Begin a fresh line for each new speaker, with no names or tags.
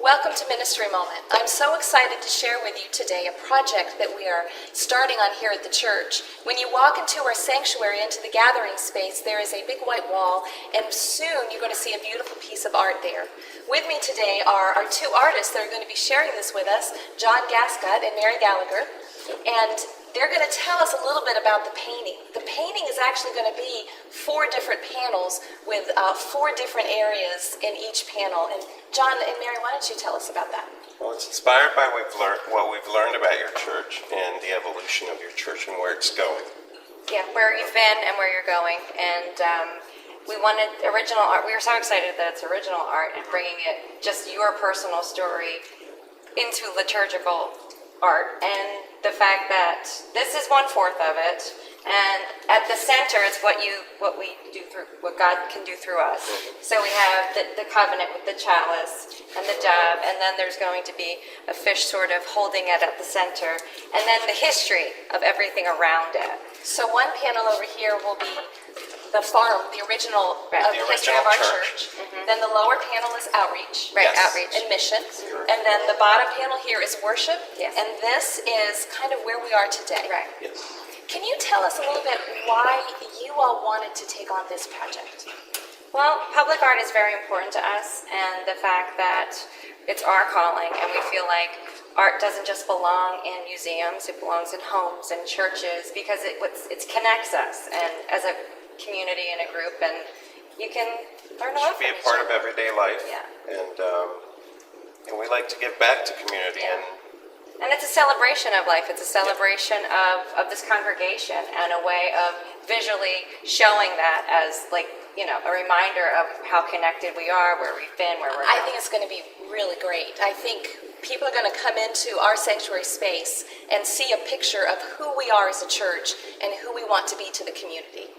Welcome to Ministry Moment. I'm so excited to share with you today a project that we are starting on here at the church. When you walk into our sanctuary, into the gathering space, there is a big white wall, and soon you're going to see a beautiful piece of art there. With me today are our two artists that are going to be sharing this with us, John Gascott and Mary Gallagher, and they're going to tell us a little bit about the painting. The painting is actually going to be 4 different panels with 4 different areas in each panel. And John and Mary, why don't you tell us about that?
Well, it's inspired by what we've learned about your church and the evolution of your church and where it's going.
Yeah, where you've been and where you're going. And we wanted original art. We were so excited that it's original art and bringing it, just your personal story, into liturgical art. And the fact that this is 1/4 of it, and at the center is what we do through, what God can do through us. So we have the covenant with the chalice and the dove, and then there's going to be a fish sort of holding it at the center, and then the history of everything around it.
So one panel over here will be the farm, the original history of our church. Then the lower panel is outreach,
Right,
Yes.
outreach.
and missions. And then the bottom panel here is worship.
Yes.
And this is kind of where we are today.
Right.
Yes.
Can you tell us a little bit why you all wanted to take on this project?
Well, public art is very important to us, and the fact that it's our calling, and we feel like art doesn't just belong in museums, it belongs in homes and churches, because it connects us and as a community and a group, and you can learn a lot
Should be
from
a
each
part of
other.
everyday life.
Yeah.
And we like to give back to community.
Yeah. And it's a celebration of life. It's a celebration of this congregation, and a way of visually showing that as, like, a reminder of how connected we are, where we've been, where we're
I
going.
think it's going to be really great. I think people are going to come into our sanctuary space and see a picture of who we are as a church and who we want to be to the community.